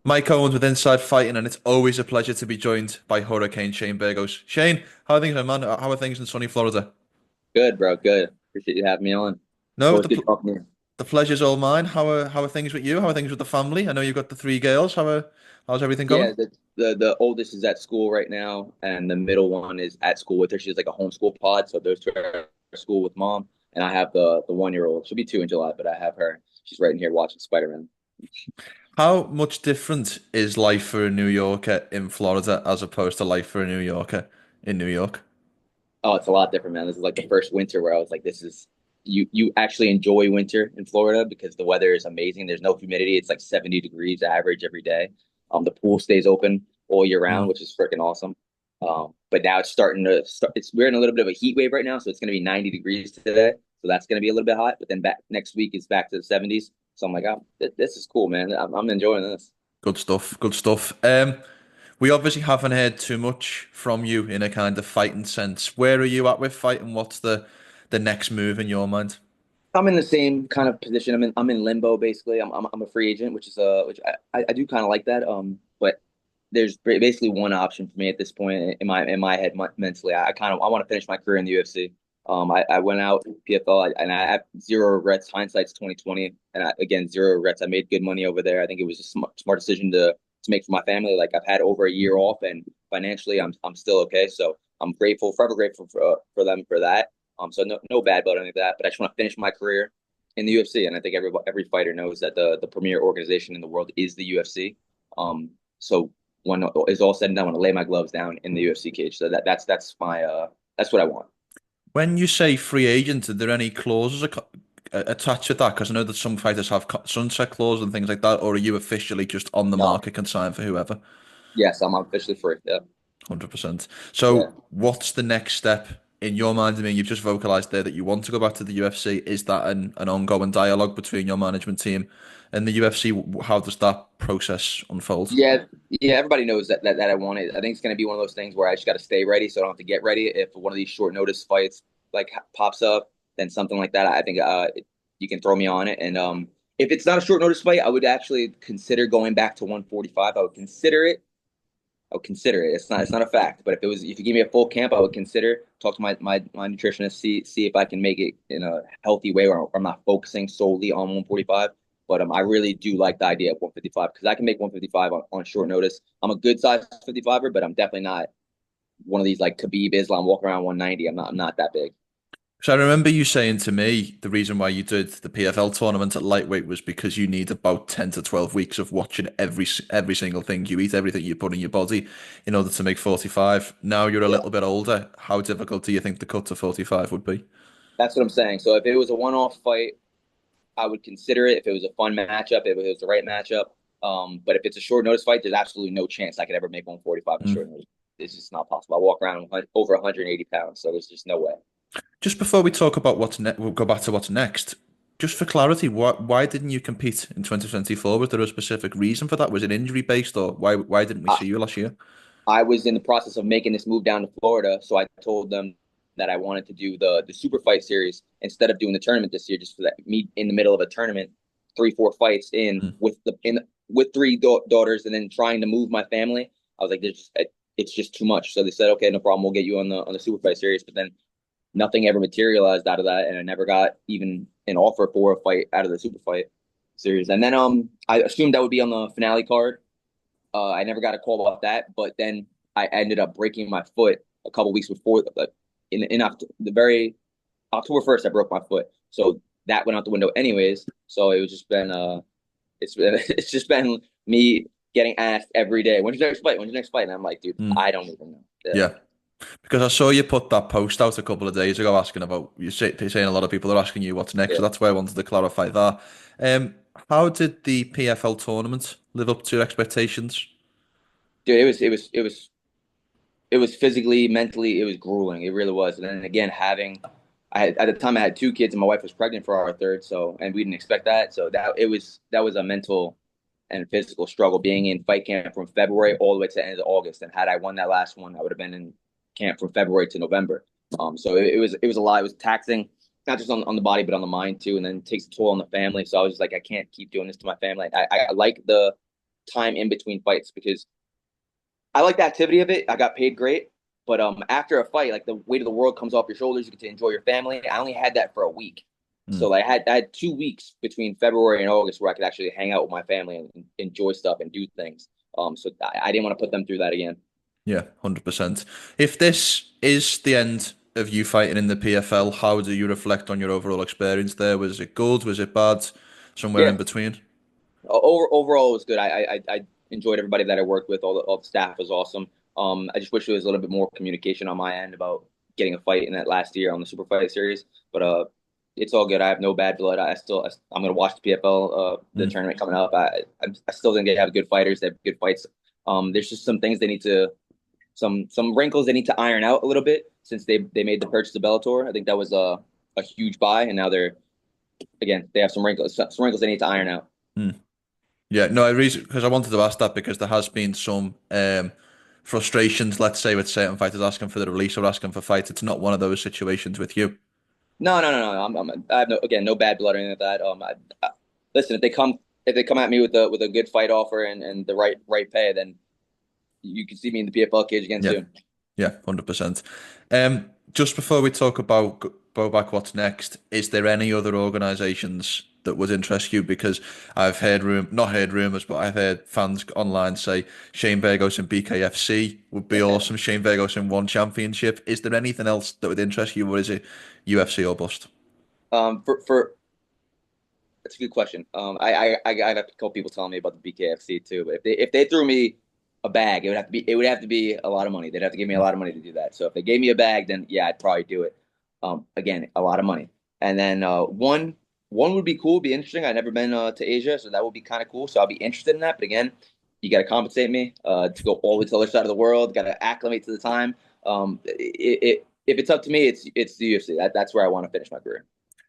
Mike Owens with Inside Fighting, and it's always a pleasure to be joined by Hurricane Shane Burgos. Shane, how are things, my man? How are things in sunny Florida? Good, bro. Good. Appreciate you having me on. No, Always good talking to you. the pleasure's all mine. How are things with you? How are things with the family? I know you've got the three girls. How's everything Yeah, going? the oldest is at school right now, and the middle one is at school with her. She's like a homeschool pod, so those two are at school with mom, and I have the 1 year old. She'll be 2 in July, but I have her. She's right in here watching Spider-Man. How much different is life for a New Yorker in Florida as opposed to life for a New Yorker in New York? Oh, it's a lot different, man. This is like the first winter where I was like, this is you actually enjoy winter in Florida because the weather is amazing. There's no humidity. It's like 70 degrees average every day. The pool stays open all year round, Mm. which is freaking awesome. But now it's starting to start. We're in a little bit of a heat wave right now, so it's going to be 90 degrees today. So that's going to be a little bit hot. But then back next week is back to the 70s. So I'm like, oh, this is cool, man. I'm enjoying this. Good stuff. Good stuff. We obviously haven't heard too much from you in a kind of fighting sense. Where are you at with fighting? What's the next move in your mind? I'm in the same kind of position. I'm in limbo basically. I'm a free agent, which I do kind of like that. But there's basically one option for me at this point in my head mentally. I want to finish my career in the UFC. I went out PFL and I have zero regrets. Hindsight's 2020, and again zero regrets. I made good money over there. I think it was a smart decision to make for my family. Like I've had over a year off, and financially I'm still okay. So I'm grateful, forever grateful for them for that. So no bad blood or anything like that. But I just want to finish my career in the UFC, and I think every fighter knows that the premier organization in the world is the UFC. So when it's all said and done, I want to lay my gloves down in the UFC cage. So that's my that's what I want. When you say free agent, are there any clauses attached to that? Because I know that some fighters have sunset clauses and things like that, or are you officially just on the No, market, can sign for whoever? yes, I'm officially free. Yeah, 100%. yeah. So, what's the next step in your mind? I mean, you've just vocalized there that you want to go back to the UFC. Is that an ongoing dialogue between your management team and the UFC? How does that process unfold? Yeah. Everybody knows that I want it. I think it's going to be one of those things where I just got to stay ready, so I don't have to get ready. If one of these short notice fights like pops up, then something like that, I think you can throw me on it. And if it's not a short notice fight, I would actually consider going back to 145. I would consider it. I would consider it. It's not a fact, but if you give me a full camp, I would consider talk to my nutritionist, see if I can make it in a healthy way where I'm not focusing solely on 145. But I really do like the idea of 155 because I can make 155 on short notice. I'm a good size 55er, but I'm definitely not one of these like Khabib Islam walk around 190. I'm not that big. So I remember you saying to me the reason why you did the PFL tournament at lightweight was because you need about 10 to 12 weeks of watching every single thing you eat, everything you put in your body in order to make 45. Now you're a Yeah, little bit older. How difficult do you think the cut to 45 would be? that's what I'm saying. So if it was a one-off fight, I would consider it if it was a fun matchup, if it was the right matchup. But if it's a short notice fight, there's absolutely no chance I could ever make 145 in short notice. It's just not possible. I walk around over 180 pounds, so there's just no way. Just before we talk about what's next, we'll go back to what's next. Just for clarity, why didn't you compete in 2024? Was there a specific reason for that? Was it injury based, or why didn't we I, see you last year? I was in the process of making this move down to Florida, so I told them that I wanted to do the super fight series instead of doing the tournament this year, just for that me in the middle of a tournament, 3 4 fights in Mm. with three daughters, and then trying to move my family. I was like, it's just too much. So they said, okay, no problem, we'll get you on the super fight series. But then nothing ever materialized out of that, and I never got even an offer for a fight out of the super fight series. And then I assumed that would be on the finale card. I never got a call about that, but then I ended up breaking my foot a couple weeks before. In the very October 1st, I broke my foot, so that went out the window anyways. So it was just been it's just been me getting asked every day, "When's your next fight? When's your next fight?" And I'm like, dude, Mm. I don't even know. Yeah. Yeah. Because I saw you put that post out a couple of days ago asking about saying a lot of people are asking you what's next, so Yeah. that's why I wanted to clarify that. How did the PFL tournament live up to your expectations? Dude, it was physically, mentally, it was grueling. It really was. And then again, I had at the time I had 2 kids and my wife was pregnant for our third, so and we didn't expect that. So that was a mental and physical struggle being in fight camp from February all the way to the end of August. And had I won that last one, I would have been in camp from February to November. So it was a lot. It was taxing, not just on the body, but on the mind too. And then it takes a toll on the family. So I was just like, I can't keep doing this to my family. I like time in between fights because I like the activity of it. I got paid great, but after a fight, like the weight of the world comes off your shoulders. You get to enjoy your family. I only had that for a week, so Mm. like I had 2 weeks between February and August where I could actually hang out with my family and enjoy stuff and do things. So I didn't want to put them through that again. Yeah, 100%. If this is the end of you fighting in the PFL, how do you reflect on your overall experience there? Was it good? Was it bad? Somewhere in Yeah, between? overall it was good. I enjoyed everybody that I worked with. All the staff was awesome. I just wish there was a little bit more communication on my end about getting a fight in that last year on the Super Fight Series. But it's all good. I have no bad blood. I'm gonna watch the PFL the Mm. tournament coming up. I still think they have good fighters. They have good fights. There's just some things they need to some wrinkles they need to iron out a little bit since they made the purchase of Bellator. I think that was a huge buy, and now they're again they have some wrinkles they need to iron out. Mm. Yeah, no, I reason because I wanted to ask that because there has been some frustrations, let's say, with certain fighters asking for the release or asking for fights. It's not one of those situations with you. No, no, no, no. I have no bad blood or anything like that. Listen, if they come at me with a good fight offer and the right pay, then you can see me in the PFL cage again Yeah, soon. yeah, 100%. Just before we talk about go back, what's next? Is there any other organisations that would interest you? Because I've heard not heard rumours, but I've heard fans online say Shane Burgos and BKFC would be awesome. Shane Burgos in one championship. Is there anything else that would interest you, or is it UFC or bust? For That's a good question. I got a couple people telling me about the BKFC too, but if they threw me a bag, it would have to be a lot of money. They'd have to give me a lot of money to do that. So if they gave me a bag, then yeah, I'd probably do it. Again, a lot of money. And then one would be cool, be interesting. I've never been to Asia, so that would be kind of cool. So I'll be interested in that. But again, you got to compensate me to go all the way to the other side of the world. Got to acclimate to the time. If it's up to me, it's the UFC. That's where I want to finish my career.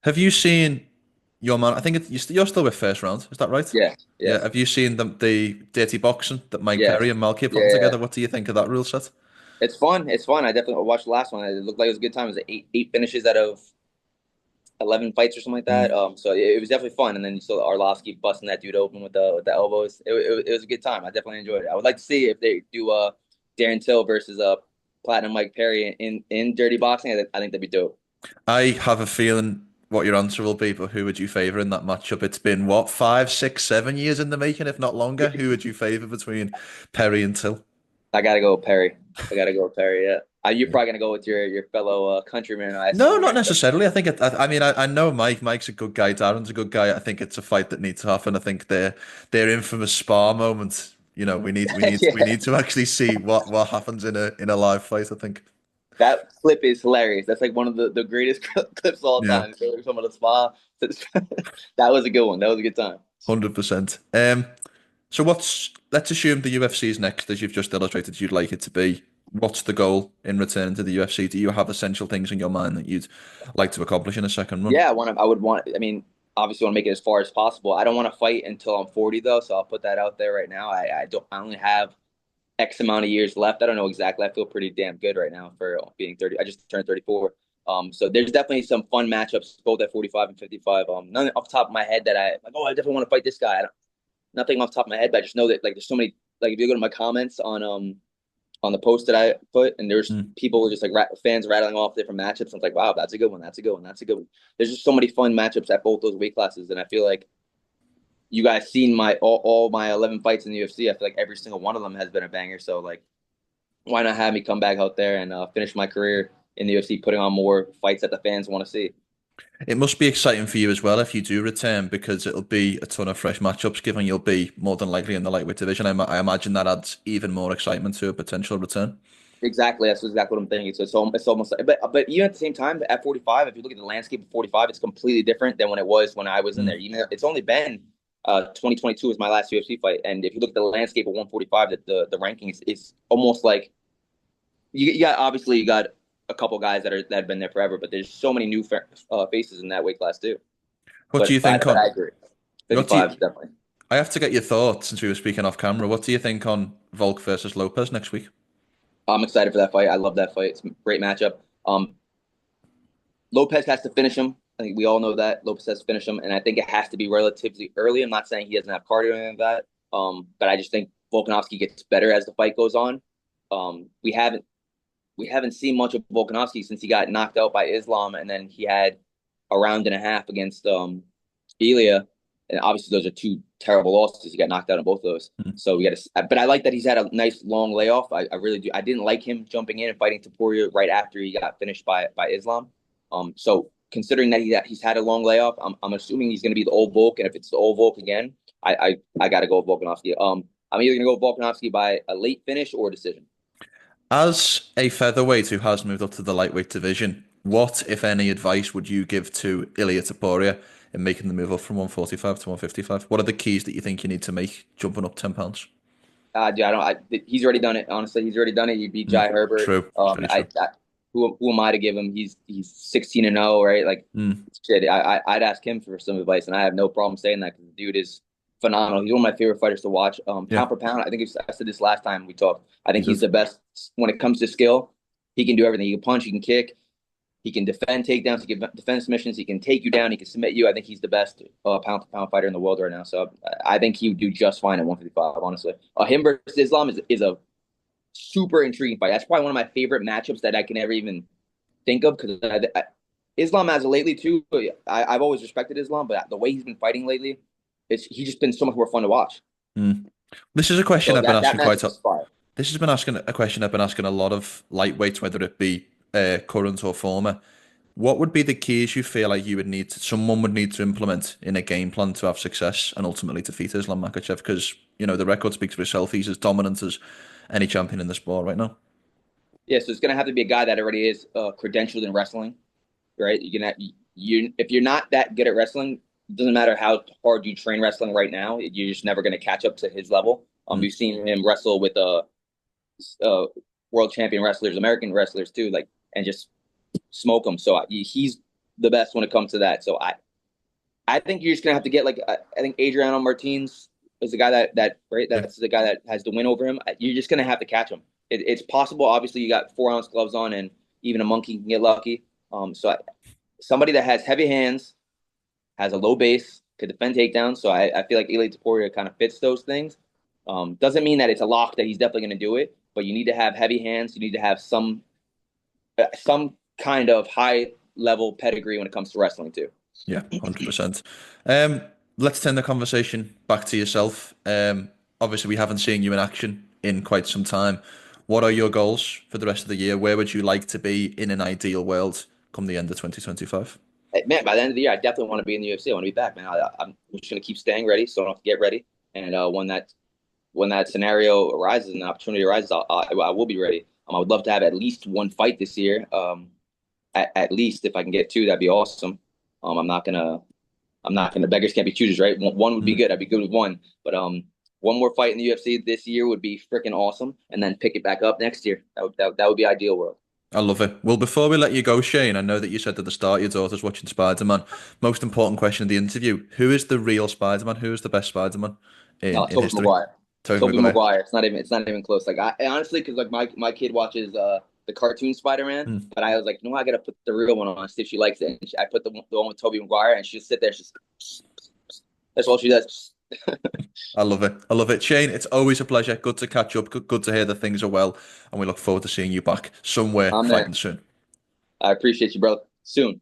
Have you seen your man? I think you're still with First Round. Is that right? Yeah, Yeah. yes, Have you seen the dirty boxing that Mike yes, Perry and Malky are putting yeah. together? What do you think of that rule set? It's fun. It's fun. I definitely watched the last one. It looked like it was a good time. It was eight finishes out of 11 fights or something like that. Mm. So it was definitely fun. And then you saw Arlovsky busting that dude open with the elbows. It was a good time. I definitely enjoyed it. I would like to see if they do Darren Till versus Platinum Mike Perry in dirty boxing. I think that'd be dope. I have a feeling what your answer will be, but who would you favour in that matchup? It's been what, 5, 6, 7 years in the making, if not longer. Who would you favour between Perry and Till? I gotta go with Perry. I gotta go with Perry. Yeah. You're Yeah. probably gonna go with your fellow countryman, I No, assume, not right? necessarily. I think I mean, I know Mike. Mike's a good guy. Darren's a good guy. I think it's a fight that needs to happen. I think their infamous spar moment. We Yeah. need to actually see what happens in a live fight. I think. That clip is hilarious. That's like one of the greatest clips of all Yeah, time. So some of the spa. That was a good one. That was a good time. 100%. So let's assume the UFC is next, as you've just illustrated you'd like it to be. What's the goal in returning to the UFC? Do you have essential things in your mind that you'd like to accomplish in a second run? Yeah, I would want. I mean, obviously, want to make it as far as possible. I don't want to fight until I'm 40 though, so I'll put that out there right now. I don't. I only have X amount of years left. I don't know exactly. I feel pretty damn good right now for being 30. I just turned 34. So there's definitely some fun matchups both at 45 and 55. None off the top of my head that I like. Oh, I definitely want to fight this guy. Nothing off the top of my head, but I just know that like there's so many. Like if you go to my comments on the post that I put, and there's Mm. people were just like fans rattling off different matchups. I'm like, wow, that's a good one. That's a good one. That's a good one. There's just so many fun matchups at both those weight classes, and I feel like you guys seen my all my 11 fights in the UFC. I feel like every single one of them has been a banger. So like, why not have me come back out there and finish my career in the UFC, putting on more fights that the fans want to see. It must be exciting for you as well if you do return because it'll be a ton of fresh matchups, given you'll be more than likely in the lightweight division. I imagine that adds even more excitement to a potential return. Exactly, that's exactly what I'm thinking. So it's almost like, but even at the same time, at 45, if you look at the landscape of 45, it's completely different than when it was when I was in there. Mm. You know, it's only been 2022 was my last UFC fight, and if you look at the landscape of 145, that the ranking is almost like you got obviously you got a couple guys that have been there forever, but there's so many new faces in that weight class too. What do you think But I on agree, what do 55 you? is definitely. I have to get your thoughts since we were speaking off camera. What do you think on Volk versus Lopez next week? I'm excited for that fight. I love that fight. It's a great matchup. Lopez has to finish him. I think we all know that Lopez has to finish him, and I think it has to be relatively early. I'm not saying he doesn't have cardio or anything like that. But I just think Volkanovski gets better as the fight goes on. We haven't seen much of Volkanovski since he got knocked out by Islam, and then he had a round and a half against Ilia, and obviously those are two terrible losses. He got knocked out in both of those. Mm. So we got to, but I like that he's had a nice long layoff. I really do. I didn't like him jumping in and fighting Topuria right after he got finished by Islam. So considering that he's had a long layoff, I'm assuming he's going to be the old Volk, and if it's the old Volk again, I got to go with Volkanovski. I'm either going to go Volkanovski by a late finish or a decision. As a featherweight who has moved up to the lightweight division, what, if any, advice would you give to Ilia Topuria in making the move up from 145 to 155? What are the keys that you think you need to make jumping up 10 pounds? Dude, I don't. He's already done it. Honestly, he's already done it. He beat Jai Herbert. True. Very true. Who am I to give him? He's 16-0, right? Like, shit. I'd ask him for some advice, and I have no problem saying that because the dude is phenomenal. He's one of my favorite fighters to watch. Pound for pound, I think I said this last time we talked. I think he's the best when it comes to skill. He can do everything. He can punch. He can kick. He can defend takedowns. He can defend submissions. He can take you down. He can submit you. I think he's the best pound for pound fighter in the world right now. So I think he would do just fine at 155. Honestly, him versus Islam is a super intriguing fight. That's probably one of my favorite matchups that I can ever even think of because Islam as of lately too. I've always respected Islam, but the way he's been fighting lately, he's just been so much more fun to watch. This is a question So I've been asking quite a. This has been asking a question I've been asking a lot of lightweights, whether it be current or former. What would be the keys you feel like someone would need to implement in a game plan to have success and ultimately defeat Islam Makhachev? Because, the record speaks for itself. He's as dominant as any champion in the sport right now. Yeah, so it's going to have to be a guy that already is credentialed in wrestling, right? If you're not that good at wrestling, it doesn't matter how hard you train wrestling right now, you're just never going to catch up to his level. We've seen him wrestle with world champion wrestlers, American wrestlers too, and just smoke them. So he's the best when it comes to that. So I think you're just gonna have to get I think Adriano Martins is the guy that's the guy that has the win over him. You're just gonna have to catch him. It's possible. Obviously, you got 4-ounce gloves on, and even a monkey can get lucky. Somebody that has heavy hands, has a low base, could defend takedowns. So I feel like Ilia Topuria kind of fits those things. Doesn't mean that it's a lock that he's definitely going to do it, but you need to have heavy hands. You need to have some kind of high level pedigree when it comes to wrestling too. Yeah, 100%. Let's turn the conversation back to yourself. Obviously, we haven't seen you in action in quite some time. What are your goals for the rest of the year? Where would you like to be in an ideal world come the end of 2025? Man, by the end of the year, I definitely want to be in the UFC. I want to be back, man. I'm just going to keep staying ready, so I don't have to get ready. And when that scenario arises and the opportunity arises, I will be ready. I would love to have at least one fight this year. At least if I can get two, that'd be awesome. I'm not gonna beggars can't be choosers, right? One would be good. I'd be good with one, but one more fight in the UFC this year would be freaking awesome, and then pick it back up next year. That would be ideal world. I love it. Well, before we let you go, Shane, I know that you said at the start your daughter's watching Spider-Man. Most important question of the interview: who is the real Spider-Man? Who is the best Spider-Man in Tobey history? Maguire. Tobey Maguire. It's not even close. I honestly, because my kid watches the cartoon Spider-Man, but I was like, no, I gotta put the real one on, see if she likes it. And I put the one with Tobey Maguire, and she'll sit there. That's all she does. I love it. I love it. Shane, it's always a pleasure. Good to catch up. Good to hear that things are well, and we look forward to seeing you back somewhere fighting soon. I appreciate you, bro. Soon.